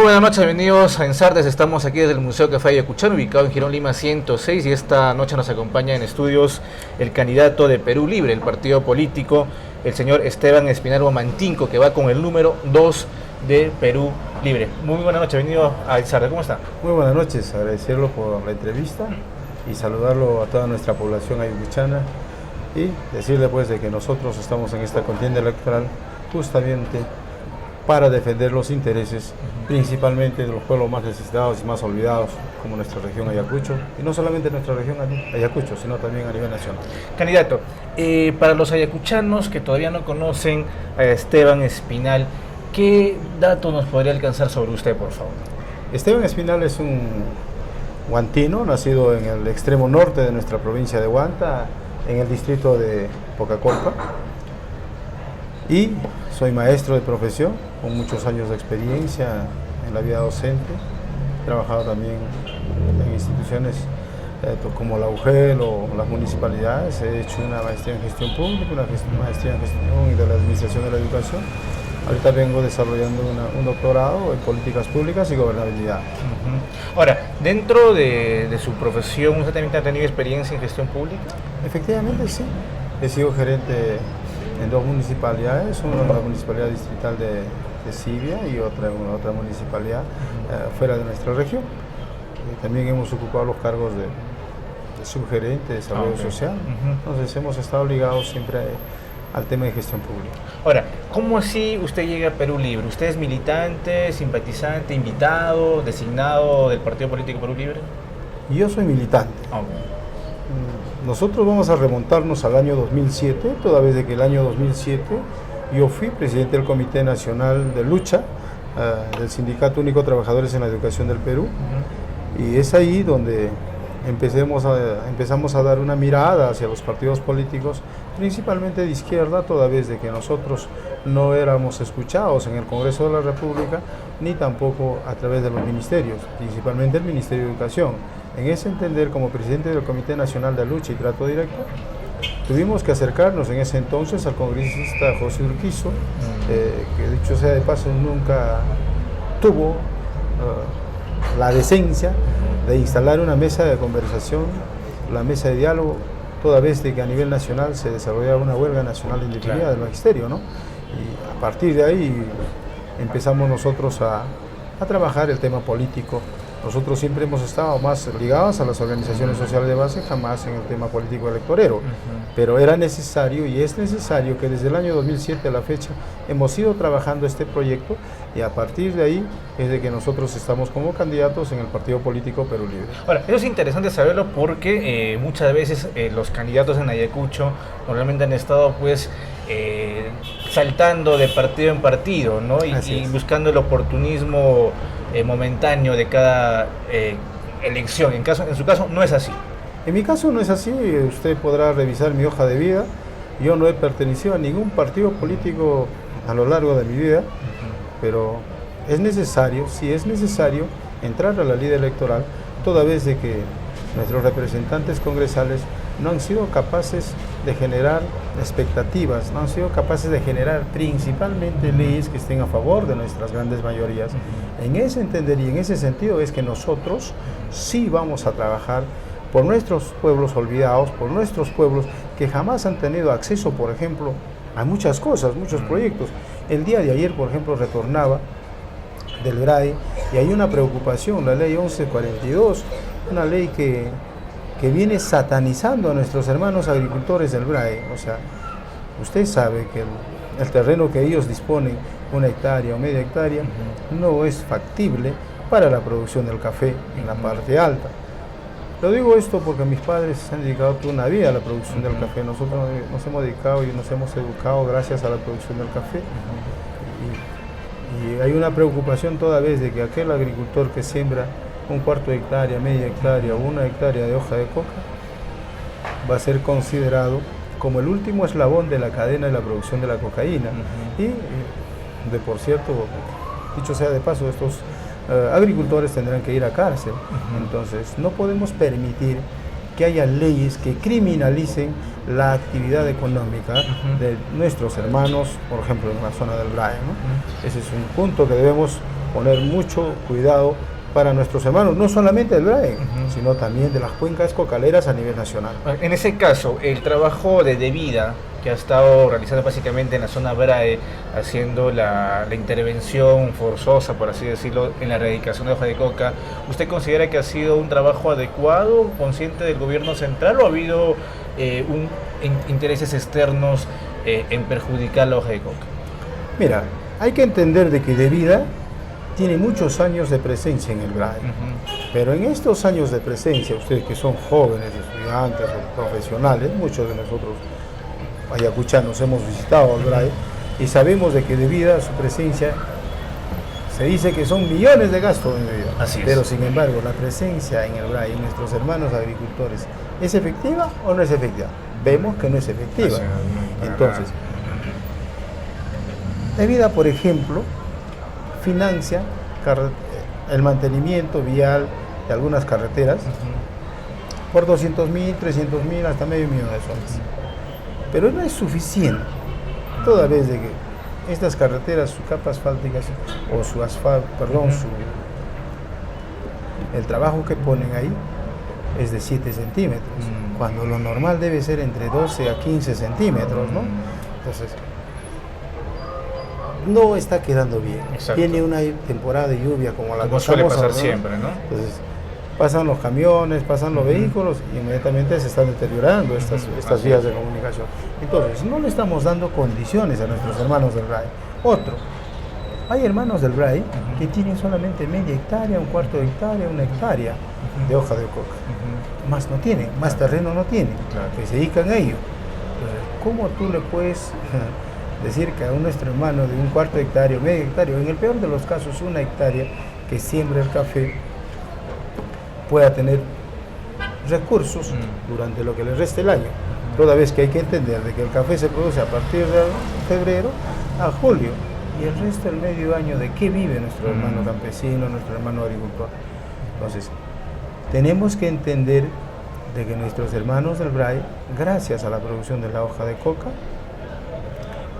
buenas noches, bienvenidos a Ensartes. Estamos aquí desde el Museo Café Ayacuchano, ubicado en Girón Lima 106, y esta noche nos acompaña en estudios el candidato de Perú Libre, el partido político, el señor Esteban Espinal Huamantinco, que va con el número 2 de Perú Libre. Muy buenas noches, bienvenido a Ensartes. ¿Cómo está? Muy buenas noches, agradecerlo por la entrevista y saludarlo a toda nuestra población ayacuchana y decirle pues de que nosotros estamos en esta contienda electoral justamente para defender los intereses principalmente de los pueblos más necesitados y más olvidados, como nuestra región Ayacucho, y no solamente nuestra región Ayacucho, sino también a nivel nacional. Candidato, para los ayacuchanos que todavía no conocen a Esteban Espinal, ¿qué dato nos podría alcanzar sobre usted, por favor? Esteban Espinal es un huantino, nacido en el extremo norte de nuestra provincia de Huanta, en el distrito de Pocacolpa, y soy maestro de profesión, con muchos años de experiencia en la vida docente. He trabajado también en instituciones como la UGEL o las municipalidades. He hecho una maestría en gestión pública, una maestría en gestión y de la administración de la educación. Ahorita vengo desarrollando un doctorado en políticas públicas y gobernabilidad. Ahora, dentro de su profesión, ¿usted también ha tenido experiencia en gestión pública? Efectivamente, sí. He sido gerente en dos municipalidades, una en la municipalidad distrital de Sibia y otra en otra municipalidad fuera de nuestra región. También hemos ocupado los cargos de subgerente de desarrollo social. Entonces hemos estado ligados siempre al tema de gestión pública. Ahora, ¿cómo así usted llega a Perú Libre? ¿Usted es militante, simpatizante, invitado, designado del partido político Perú Libre? Yo soy militante. Nosotros vamos a remontarnos al año 2007, toda vez de que el año 2007 yo fui presidente del Comité Nacional de Lucha del Sindicato Único de Trabajadores en la Educación del Perú, y es ahí donde empezamos a dar una mirada hacia los partidos políticos, principalmente de izquierda, toda vez de que nosotros no éramos escuchados en el Congreso de la República, ni tampoco a través de los ministerios, principalmente el Ministerio de Educación. En ese entender, como presidente del Comité Nacional de Lucha y Trato Directo, tuvimos que acercarnos en ese entonces al congresista José Urquizo, que dicho sea de paso nunca tuvo la decencia de instalar una mesa de conversación, la mesa de diálogo, toda vez de que a nivel nacional se desarrollaba una huelga nacional indefinida del magisterio, ¿no? Y a partir de ahí empezamos nosotros a trabajar el tema político. Nosotros siempre hemos estado más ligados a las organizaciones sociales de base, jamás en el tema político electorero, pero era necesario y es necesario que desde el año 2007 a la fecha hemos ido trabajando este proyecto, y a partir de ahí es de que nosotros estamos como candidatos en el partido político Perú Libre. Ahora, eso es interesante saberlo porque muchas veces los candidatos en Ayacucho normalmente han estado pues saltando de partido en partido, ¿no? Y buscando el oportunismo momentáneo de cada elección. En su caso no es así. En mi caso no es así. Usted podrá revisar mi hoja de vida. Yo no he pertenecido a ningún partido político a lo largo de mi vida, pero es necesario, sí es necesario entrar a la ley electoral, toda vez de que nuestros representantes congresales no han sido capaces de generar expectativas, no han sido capaces de generar principalmente leyes que estén a favor de nuestras grandes mayorías. En ese entender y en ese sentido es que nosotros sí vamos a trabajar por nuestros pueblos olvidados, por nuestros pueblos que jamás han tenido acceso, por ejemplo, a muchas cosas, muchos proyectos. El día de ayer, por ejemplo, retornaba del GRAE y hay una preocupación, la ley 1142, una ley que viene satanizando a nuestros hermanos agricultores del GRAE. O sea, usted sabe que el terreno que ellos disponen, 1 hectárea o media hectárea, no es factible para la producción del café en la parte alta. Lo digo esto porque mis padres se han dedicado toda una vida a la producción del café. Nosotros nos hemos dedicado y nos hemos educado gracias a la producción del café. Y hay una preocupación toda vez de que aquel agricultor que siembra 1/4 hectárea, media hectárea o 1 hectárea de hoja de coca va a ser considerado como el último eslabón de la cadena de la producción de la cocaína. Y de por cierto, dicho sea de paso, estos agricultores tendrán que ir a cárcel. Entonces no podemos permitir que haya leyes que criminalicen la actividad económica de nuestros hermanos, por ejemplo, en la zona del GRAE, ¿no? Ese es un punto que debemos poner mucho cuidado para nuestros hermanos, no solamente del BRAE, sino también de las cuencas cocaleras a nivel nacional. En ese caso, el trabajo de Devida, que ha estado realizando básicamente en la zona BRAE, haciendo la intervención forzosa, por así decirlo, en la erradicación de hoja de coca, ¿usted considera que ha sido un trabajo adecuado, consciente del gobierno central, o ha habido intereses externos en perjudicar la hoja de coca? Mira, hay que entender de que Devida tiene muchos años de presencia en el BRAE, pero en estos años de presencia, ustedes que son jóvenes, estudiantes o profesionales, muchos de nosotros ayacuchanos hemos visitado el BRAE y sabemos de que debido a su presencia se dice que son millones de gastos en Devida. Así es. Pero sin embargo, la presencia en el BRAE, en nuestros hermanos agricultores, ¿es efectiva o no es efectiva? Vemos que no es efectiva. Entonces, Devida, por ejemplo, financia el mantenimiento vial de algunas carreteras por 200.000, 300.000, hasta $500.000 de soles. Pero no es suficiente, toda vez de que estas carreteras, su capa asfáltica o su asfalto, perdón, el trabajo que ponen ahí es de 7 centímetros, cuando lo normal debe ser entre 12 a 15 centímetros, ¿no? Entonces, no está quedando bien. Exacto. Tiene una temporada de lluvia como la que suele pasar, ¿no? Siempre, ¿no? Entonces, pasan los camiones, pasan los vehículos y inmediatamente se están deteriorando estas vías de comunicación. Entonces, no le estamos dando condiciones a nuestros hermanos del BRAE. Otro, hay hermanos del BRAE que tienen solamente media hectárea, un cuarto de hectárea, una hectárea de hoja de coca. Más no tienen, más terreno no tienen, que se dedican a ello. Entonces, ¿cómo tú le puedes decir que a nuestro hermano de un cuarto de hectárea, media hectárea, o en el peor de los casos una hectárea, que siembra el café, pueda tener recursos durante lo que le resta el año? Toda vez que hay que entender de que el café se produce a partir de febrero a julio, y el resto del medio año, ¿de qué vive nuestro hermano campesino, nuestro hermano agricultor? Entonces, tenemos que entender de que nuestros hermanos del BRAE, gracias a la producción de la hoja de coca,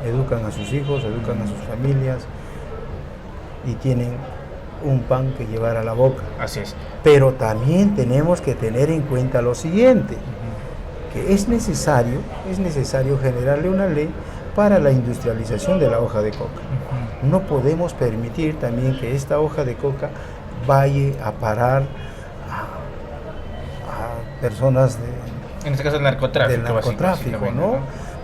educan a sus hijos, educan a sus familias y tienen un pan que llevar a la boca. Así es. Pero también tenemos que tener en cuenta lo siguiente, que es necesario generarle una ley para la industrialización de la hoja de coca. No podemos permitir también que esta hoja de coca vaya a parar a personas en este caso el narcotráfico, ¿no?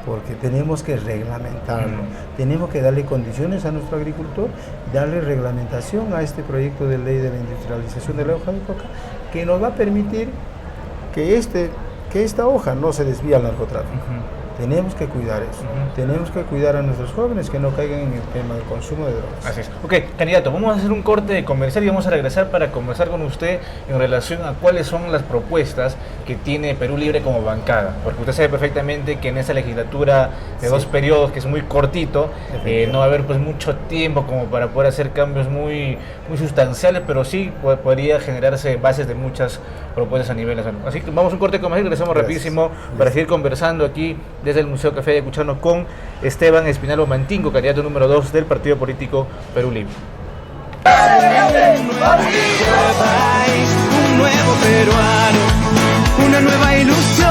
Porque tenemos que reglamentarlo, tenemos que darle condiciones a nuestro agricultor, darle reglamentación a este proyecto de ley de la industrialización de la hoja de coca, que nos va a permitir que esta hoja no se desvíe al narcotráfico. Tenemos que cuidar eso, tenemos que cuidar a nuestros jóvenes que no caigan en el tema del consumo de drogas. Así es. Ok, candidato, vamos a hacer un corte comercial y vamos a regresar para conversar con usted en relación a cuáles son las propuestas que tiene Perú Libre como bancada, porque usted sabe perfectamente que en esta legislatura de 2 periodos, que es muy cortito, no va a haber pues mucho tiempo como para poder hacer cambios muy sustanciales, pero sí podría generarse bases de muchas propuestas a nivel nacional. Así que vamos a un corte comercial y regresamos rapidísimo para seguir conversando aquí desde el Museo Café Ayacuchano con Esteban Espinal Mantingo, candidato número 2 del partido político Perú Libre. Un nuevo peruano, una nueva ilusión,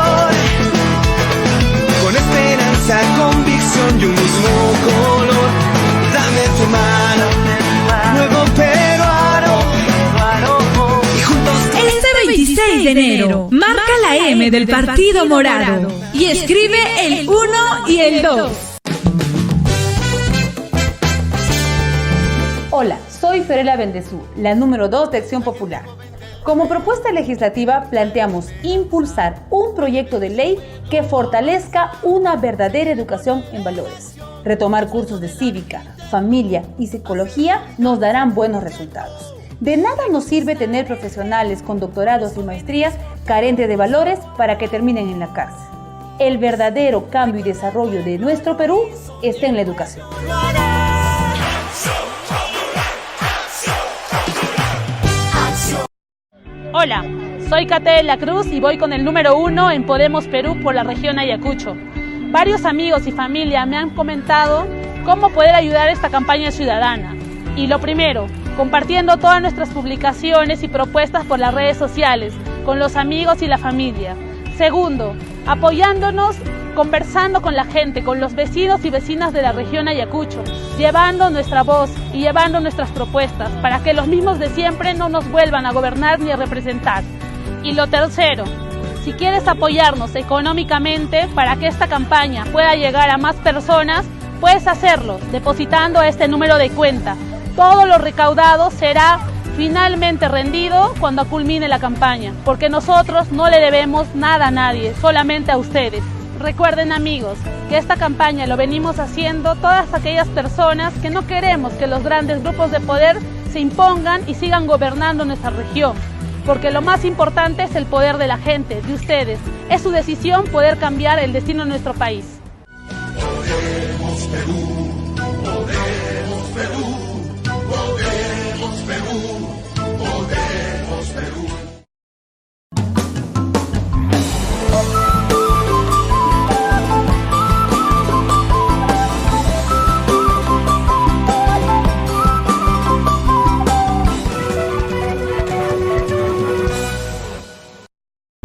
con esperanza, convicción y un mismo color. Dame tu mano, nuevo peruano, y juntos. Este 26 de enero, marca la M del Partido Morado y escribe el 1 y el 2. Hola, soy Fiorella Bendezú, la número 2 de Acción Popular. Como propuesta legislativa planteamos impulsar un proyecto de ley que fortalezca una verdadera educación en valores. Retomar cursos de cívica, familia y psicología nos darán buenos resultados. De nada nos sirve tener profesionales con doctorados y maestrías carentes de valores para que terminen en la cárcel. El verdadero cambio y desarrollo de nuestro Perú está en la educación. Hola, soy Cate de la Cruz y voy con el número 1 en Podemos Perú por la región Ayacucho. Varios amigos y familia me han comentado cómo poder ayudar a esta campaña ciudadana. Y lo primero, compartiendo todas nuestras publicaciones y propuestas por las redes sociales, con los amigos y la familia. Segundo, apoyándonos, conversando con la gente, con los vecinos y vecinas de la región Ayacucho, llevando nuestra voz y llevando nuestras propuestas para que los mismos de siempre no nos vuelvan a gobernar ni a representar. Y lo tercero, si quieres apoyarnos económicamente para que esta campaña pueda llegar a más personas, puedes hacerlo depositando a este número de cuenta. Todo lo recaudado será finalmente rendido cuando culmine la campaña, porque nosotros no le debemos nada a nadie, solamente a ustedes. Recuerden, amigos, que esta campaña lo venimos haciendo todas aquellas personas que no queremos que los grandes grupos de poder se impongan y sigan gobernando nuestra región, porque lo más importante es el poder de la gente, de ustedes. Es su decisión poder cambiar el destino de nuestro país. Podemos Perú, podemos Perú, podemos Perú, podemos Perú.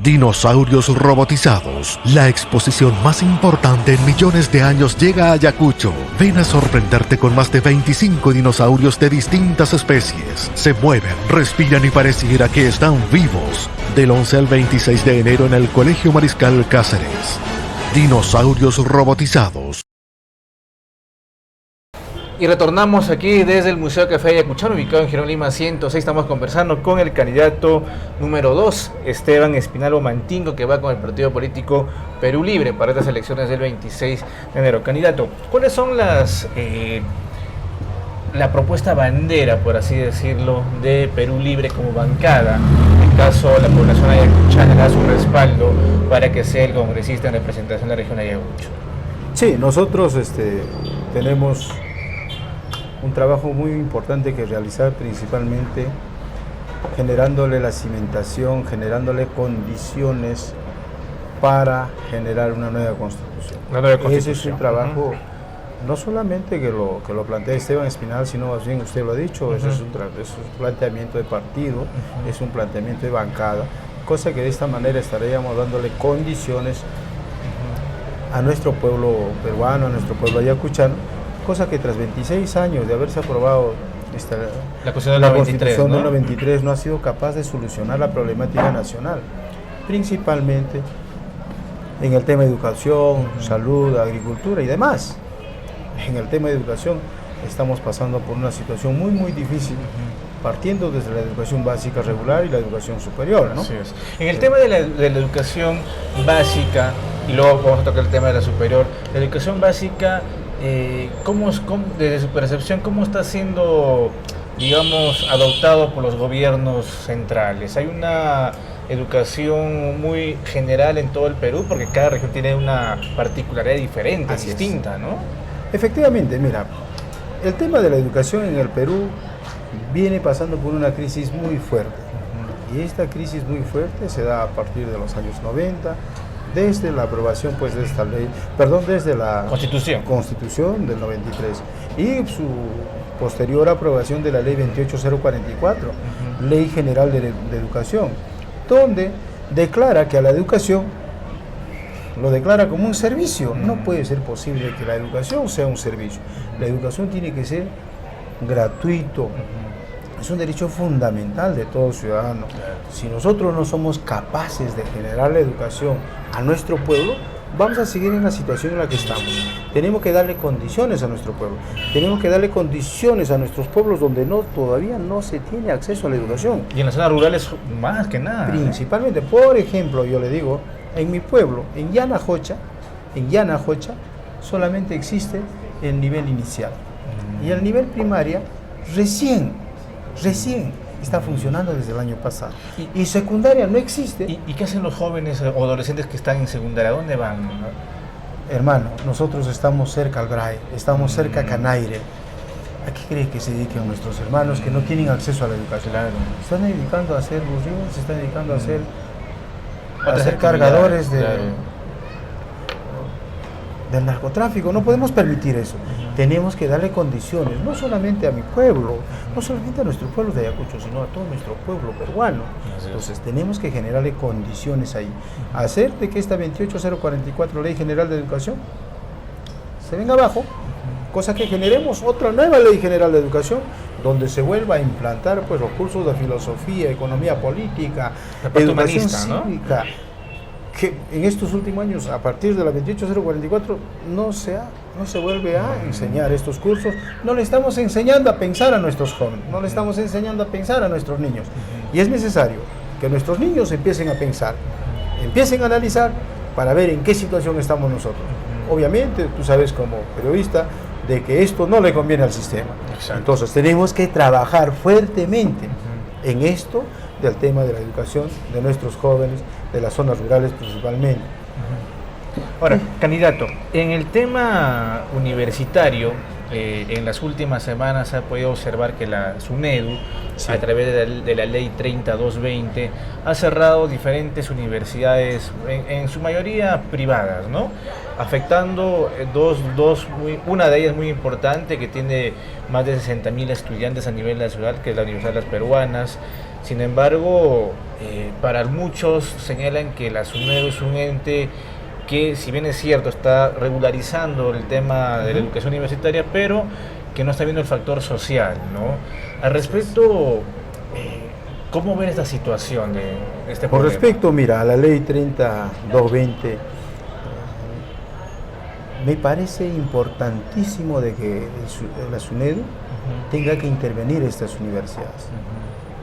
Dinosaurios robotizados. La exposición más importante en millones de años llega a Ayacucho. Ven a sorprenderte con más de 25 dinosaurios de distintas especies. Se mueven, respiran y pareciera que están vivos. Del 11 al 26 de enero en el Colegio Mariscal Cáceres. Dinosaurios robotizados. Y retornamos aquí desde el Museo Café Ayacuchano, ubicado en Girón Lima 106. Estamos conversando con el candidato número 2, Esteban Espinal Mantingo, que va con el partido político Perú Libre para estas elecciones del 26 de enero. Candidato, ¿cuáles son la propuesta bandera, por así decirlo, de Perú Libre como bancada? En caso la población ayacuchana da su respaldo para que sea el congresista en representación de la región de Ayacucho. Sí, nosotros tenemos un trabajo muy importante que realizar, principalmente generándole la cimentación, generándole condiciones para generar una nueva constitución. Ese es un trabajo, no solamente que lo plantea Esteban Espinal, sino más bien usted lo ha dicho, eso es un planteamiento de partido, es un planteamiento de bancada, cosa que de esta manera estaríamos dándole condiciones a nuestro pueblo peruano, a nuestro pueblo ayacuchano, cosa que tras 26 años de haberse aprobado la Constitución del 93 no ha sido capaz de solucionar la problemática nacional, principalmente en el tema de educación, salud, agricultura y demás. En el tema de educación estamos pasando por una situación muy difícil, partiendo desde la educación básica regular y la educación superior, ¿no? Así es. En el tema de la educación básica, y luego vamos a tocar el tema de la superior, la educación básica, desde su percepción, ¿cómo está siendo, digamos, adoptado por los gobiernos centrales? ¿Hay una educación muy general en todo el Perú? Porque cada región tiene una particularidad diferente, distinta, ¿no? Efectivamente, mira, el tema de la educación en el Perú viene pasando por una crisis muy fuerte. Y esta crisis muy fuerte se da a partir de los años 90, desde la aprobación pues de esta ley, desde la Constitución del 93 y su posterior aprobación de la ley 28044, Ley General de Educación, donde declara que a la educación lo declara como un servicio. No puede ser posible que la educación sea un servicio. La educación tiene que ser gratuito. Es un derecho fundamental de todo ciudadano. Si nosotros no somos capaces de generar la educación a nuestro pueblo, vamos a seguir en la situación en la que estamos. Tenemos que darle condiciones a nuestro pueblo. Tenemos que darle condiciones a nuestros pueblos donde todavía no se tiene acceso a la educación. Y en las zonas rurales más que nada. Principalmente, por ejemplo, yo le digo, en mi pueblo, en Yanajocha, solamente existe el nivel inicial. Y el nivel primaria recién está funcionando desde el año pasado. Y secundaria no existe. ¿Y qué hacen los jóvenes o adolescentes que están en secundaria? ¿A dónde van? Hermano, nosotros estamos cerca al BRAE, estamos cerca a Canaire. ¿A qué cree que se dediquen nuestros hermanos que no tienen acceso a la educación? Claro. Se están dedicando a hacer burritos, se están dedicando a hacer cargadores de... Claro. del narcotráfico. No podemos permitir eso. Tenemos que darle condiciones, no solamente a mi pueblo, no solamente a nuestro pueblo de Ayacucho, sino a todo nuestro pueblo peruano. Entonces tenemos que generarle condiciones ahí. Hacer de que esta 28044 Ley General de Educación se venga abajo, cosa que generemos otra nueva Ley General de Educación donde se vuelva a implantar pues los cursos de filosofía, economía política, educación cívica, ¿no? Que en estos últimos años, a partir de la 28044, no se vuelve a enseñar estos cursos. No le estamos enseñando a pensar a nuestros jóvenes, no le estamos enseñando a pensar a nuestros niños. Y es necesario que nuestros niños empiecen a pensar, empiecen a analizar para ver en qué situación estamos nosotros. Obviamente, tú sabes como periodista, de que esto no le conviene al sistema. Exacto. Entonces tenemos que trabajar fuertemente en esto del tema de la educación de nuestros jóvenes, de las zonas rurales principalmente. Ahora, candidato, en el tema universitario, en las últimas semanas se ha podido observar que la SUNEDU, sí, a través de la ley 30220, ha cerrado diferentes universidades, en su mayoría privadas, ¿no? Afectando una de ellas muy importante, que tiene más de 60.000 estudiantes a nivel nacional, que es la Universidad de las Peruanas. Sin embargo, para muchos señalan que la SUNEDU es un ente que, si bien es cierto, está regularizando el tema de la educación universitaria, pero que no está viendo el factor social, ¿no? Al respecto, ¿cómo ven esta situación de este problema? Por respecto, mira, a la ley 30220, me parece importantísimo de que la SUNEDU tenga que intervenir estas universidades.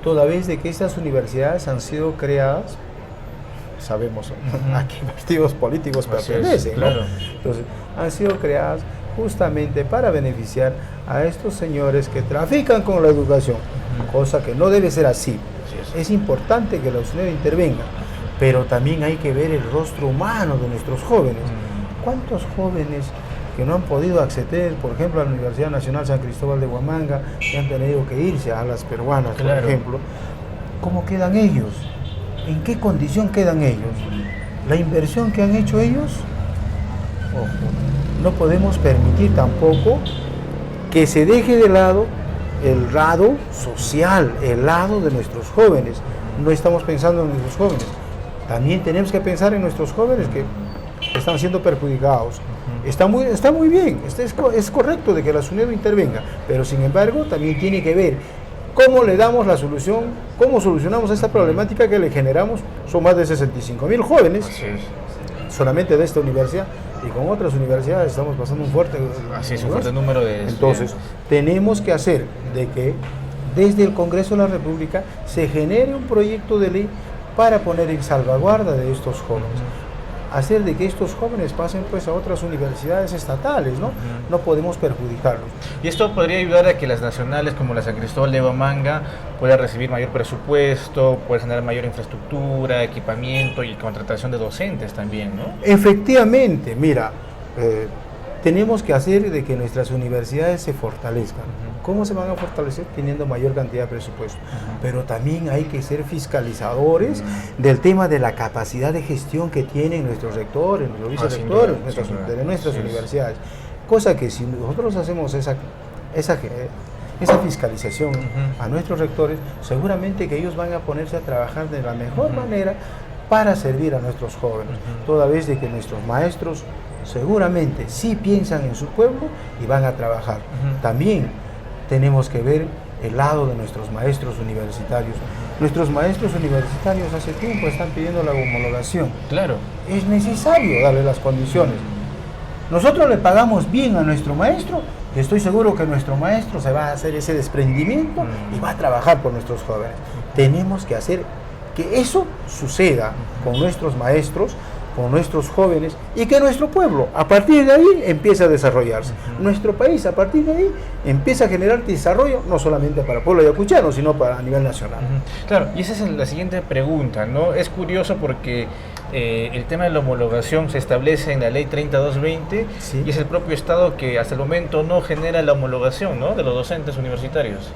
Toda vez de que estas universidades han sido creadas, sabemos a qué partidos políticos pertenecen, ¿no? Claro. Entonces, han sido creadas justamente para beneficiar a estos señores que trafican con la educación, cosa que no debe ser así. Es importante que la SUNEDU intervenga, pero también hay que ver el rostro humano de nuestros jóvenes. ¿Cuántos jóvenes que no han podido acceder, por ejemplo, a la Universidad Nacional San Cristóbal de Huamanga, que han tenido que irse a las peruanas, claro, por ejemplo? ¿Cómo quedan ellos? ¿En qué condición quedan ellos? La inversión que han hecho ellos, ojo, no podemos permitir tampoco que se deje de lado el lado social, el lado de nuestros jóvenes. No estamos pensando en nuestros jóvenes. También tenemos que pensar en nuestros jóvenes que están siendo perjudicados. Está muy bien, es correcto de que la SUNEDU intervenga, pero sin embargo también tiene que ver cómo le damos la solución, cómo solucionamos esta problemática que le generamos. Son más de 65.000 jóvenes solamente de esta universidad, y con otras universidades estamos pasando un fuerte número de... Entonces tenemos que hacer de que desde el Congreso de la República se genere un proyecto de ley para poner en salvaguarda de estos jóvenes. Hacer de que estos jóvenes pasen pues a otras universidades estatales, ¿no? No podemos perjudicarlos. Y esto podría ayudar a que las nacionales como la San Cristóbal de Huamanga puedan recibir mayor presupuesto, puedan generar mayor infraestructura, equipamiento y contratación de docentes también, ¿no? Efectivamente, mira, tenemos que hacer de que nuestras universidades se fortalezcan. ¿Cómo se van a fortalecer? Teniendo mayor cantidad de presupuesto. Pero también hay que ser fiscalizadores del tema de la capacidad de gestión que tienen nuestros rectores, nuestros vicerrectores de nuestras universidades. Cosa que si nosotros hacemos esa fiscalización a nuestros rectores, seguramente que ellos van a ponerse a trabajar de la mejor manera para servir a nuestros jóvenes. Toda vez de que nuestros maestros seguramente sí piensan en su pueblo y van a trabajar. También tenemos que ver el lado de nuestros maestros universitarios. Nuestros maestros universitarios hace tiempo están pidiendo la homologación. Claro. Es necesario darle las condiciones. Nosotros le pagamos bien a nuestro maestro, y estoy seguro que nuestro maestro se va a hacer ese desprendimiento y va a trabajar por nuestros jóvenes. Tenemos que hacer que eso suceda con nuestros maestros, con nuestros jóvenes, y que nuestro pueblo a partir de ahí empiece a desarrollarse. Nuestro país a partir de ahí empieza a generar desarrollo no solamente para el pueblo ayacuchano, sino para a nivel nacional. Claro, y esa es la siguiente pregunta, ¿no? Es curioso porque el tema de la homologación se establece en la ley 30220, ¿sí? Y es el propio Estado que hasta el momento no genera la homologación, ¿no?, de los docentes universitarios.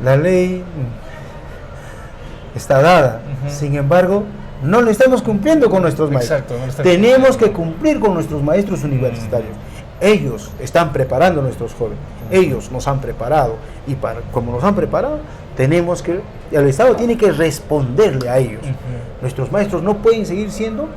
La ley está dada, sin embargo, No lo estamos cumpliendo con nuestros maestros. Exacto, no lo están Tenemos que cumplir con nuestros maestros universitarios. Ellos están preparando a nuestros jóvenes. Ellos nos han preparado. Y como nos han preparado, el Estado tiene que responderle a ellos. Nuestros maestros no pueden seguir siendo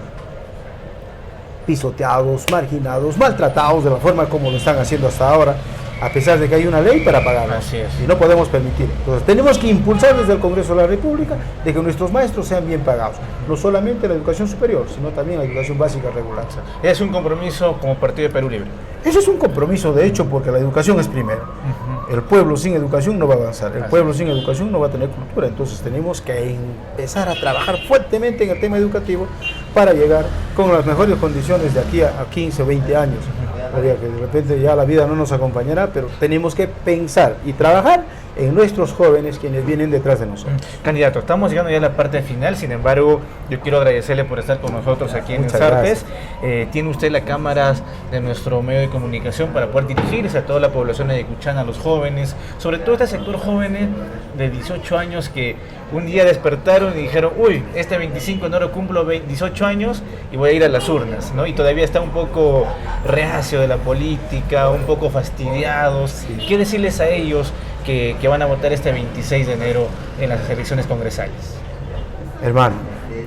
pisoteados, marginados, maltratados de la forma como lo están haciendo hasta ahora, a pesar de que hay una ley para pagarlos. Así es. Y no podemos permitir. Entonces tenemos que impulsar desde el Congreso de la República de que nuestros maestros sean bien pagados. No solamente la educación superior, sino también la educación básica regular. Es un compromiso como Partido de Perú Libre. Eso es un compromiso de hecho, porque la educación es primero. El pueblo sin educación no va a avanzar. El pueblo sin educación no va a tener cultura. Entonces tenemos que empezar a trabajar fuertemente en el tema educativo para llegar con las mejores condiciones de aquí a 15 o 20 años. Que de repente ya la vida no nos acompañará, pero tenemos que pensar y trabajar en nuestros jóvenes, quienes vienen detrás de nosotros. Candidato, estamos llegando ya a la parte final, sin embargo, yo quiero agradecerle por estar con nosotros aquí en Muchas Sartes. Tiene usted la cámara de nuestro medio de comunicación para poder dirigirse a toda la población ayacuchana, a los jóvenes, sobre todo este sector jóvenes de 18 años que un día despertaron y dijeron, uy, este 25 de enero cumplo 18 años y voy a ir a las urnas, ¿no? Y todavía está un poco reacio de la política, un poco fastidiados. Sí. ¿Qué decirles a ellos que van a votar este 26 de enero en las elecciones congresales? Hermano,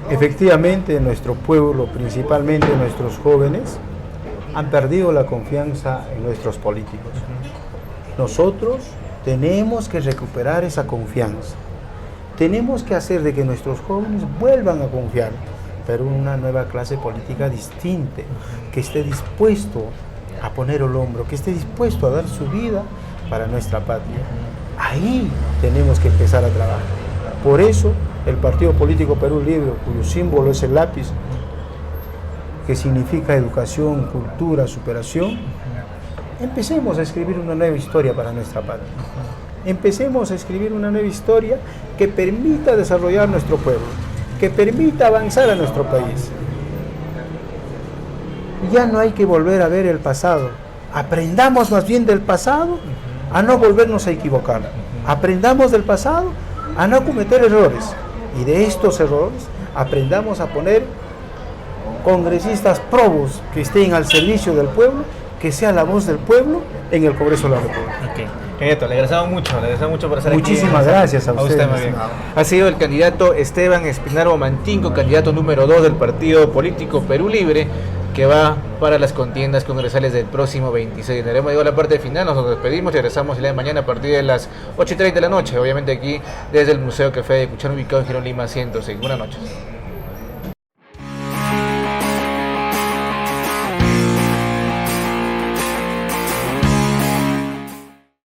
efectivamente nuestro pueblo, principalmente nuestros jóvenes, han perdido la confianza en nuestros políticos. Nosotros tenemos que recuperar esa confianza. Tenemos que hacer de que nuestros jóvenes vuelvan a confiar, pero en una nueva clase política distinta, que esté dispuesto a poner el hombro, que esté dispuesto a dar su vida para nuestra patria. Ahí tenemos que empezar a trabajar. Por eso el Partido Político Perú Libre, cuyo símbolo es el lápiz, que significa educación, cultura, superación, empecemos a escribir una nueva historia para nuestra patria. Empecemos a escribir una nueva historia que permita desarrollar nuestro pueblo, que permita avanzar a nuestro país. Ya no hay que volver a ver el pasado. Aprendamos más bien del pasado a no volvernos a equivocar. Aprendamos del pasado a no cometer errores. Y de estos errores aprendamos a poner congresistas probos que estén al servicio del pueblo, que sea la voz del pueblo en el Congreso de la República. Okay. Candidato, le agradecemos mucho por estar aquí. Muchísimas gracias a usted. Ha sido el candidato Esteban Espinaro Mantinco, candidato número 2 del Partido Político Perú Libre, que va para las contiendas congresales del próximo 26 de enero. Hemos llegado a la parte final, nos despedimos y regresamos el día de mañana a partir de las 8:30 de la noche, obviamente aquí desde el Museo Café de Ayacuchano, ubicado en Girón Lima 106. Buenas noches.